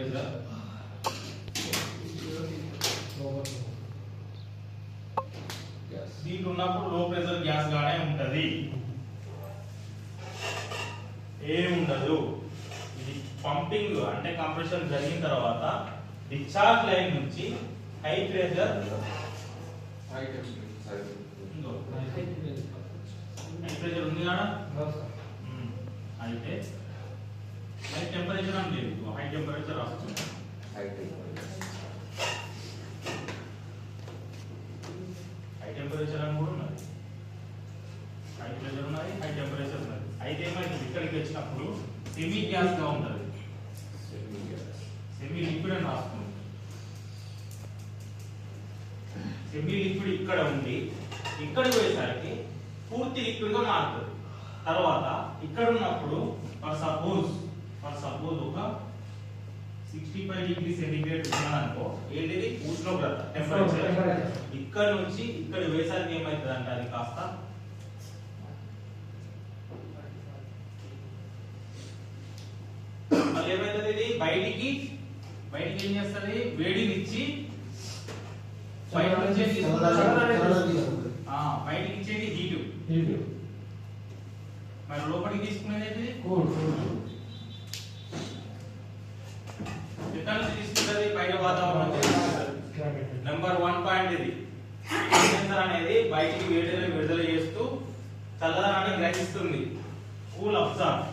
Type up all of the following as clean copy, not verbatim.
Temperature దీంట్లో ఉన్నప్పుడు లో ప్రెషర్ గ్యాస్ గానే ఉంటది, ఏముండదు. ఇది పంపింగ్ అంటే కంప్రెషన్ జరిగిన తర్వాత డిశ్చార్జ్ లైన్ నుంచి హై ప్రెషర్ ఉంది కదా, అయితే హై టెంపరేచర్ అని లేదు, హై టెంపరేచర్ వస్తుంది. హై టెంపరేచర్ అని కూడా ఉన్నది, హై ప్రెషర్ ఉన్నది, హై టెంపరేచర్ ఉన్నది. అయితే ఏమైతుంది, ఇక్కడికి వచ్చినప్పుడు సెమీ గ్యాస్ గా ఉంటుంది, సెమీ లిక్విడ్ అని రాస్తుంది. సెమీ లిక్విడ్ ఇక్కడ ఉంది, ఇక్కడికి పోయేసరికి పూర్తి లిక్విడ్ గా మారుతుంది. తర్వాత ఇక్కడ ఉన్నప్పుడు ఫర్ సపోజ్ ఒక 65 డిగ్రీ సెంటీగ్రేడ్ ఉన్నాననుకో, ఏంటిది ఉష్ణోగ్రత టెంపరేచర్. ఇక్కడ నుంచి ఇక్కడ వేసరికి ఏమవుతుంది అంటే అది కాస్త మళ్ళీ ఏమవుతుంది, ఇది బయటికి ఏం చేస్తుంది, వేడినిచ్చి బయట నుంచి బయటికి ఇచ్చేది హీట్, మరి లోపలికి తీసుకునేది ఎక్కడ నుంచి తీసుకుంటది, బయట వాతావరణం. నెంబర్ 1 పాయింట్ ఇది, కండెన్సర్ అనేది బయటికి వేడిని విడుదల చేస్తూ చల్లదనాన్ని గ్రహిస్తుంది, కూల్ అబ్జార్బ్.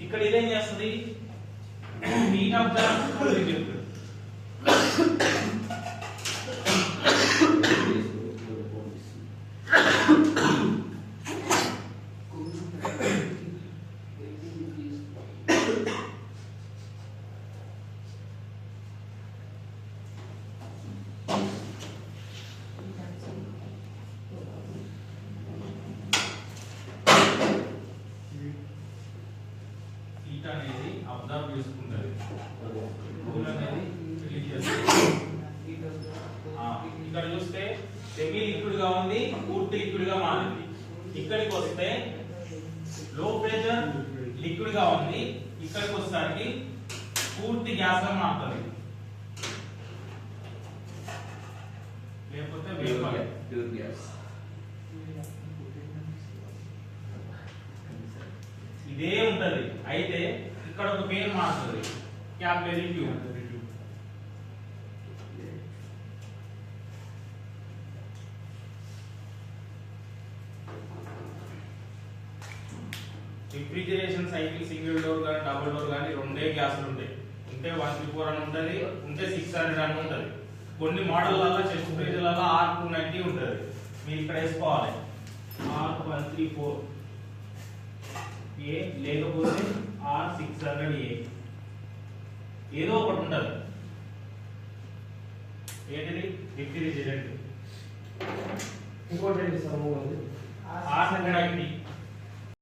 ఇక్కడ ఇదేం చేస్తుంది, heat absorb, cool reject. Heat అనేది అబ్జర్వ్ చేసుకుంటది, కూల్ అనేది రిలీజ్ చేస్తుంది. ఇక్కడ చూస్తే సెమీ లిక్విడ్ గా ఉంది, పూర్తి లిక్విడ్ గా మారింది. ఇక్కడికి వస్తే లో ప్రెషర్ లిక్విడ్ గా ఉంది, ఇక్కడికి వచ్చేసరికి పూర్తి గ్యాస్ గా మారుతుంది, లేకపోతే వేపర్ ప్యూర్ గ్యాస్. ఇదే ఉంటది. అయితే ఇక్కడ ఒక పేరు మారుతుంది, capillary tube. Refrigeration cycle single door కానీ డబుల్ డోర్ కానీ రెండే గ్యాసులు ఉంటాయి. ఉంటే 134 అని ఉంటుంది, ఉంటే 600 అని ఉంటుంది. కొన్ని మోడళ్లలో చెస్ట్ ఫ్రిడ్జ్లలో R290 ఉంటుంది. మీరు ఇక్కడ వేసుకోవాలి R134A, లేకపోతే R600A, ఏదో ఒకటి ఉంటుంది. ఏంటిది రిఫ్రిజిరేటర్. ఇంకోటి R190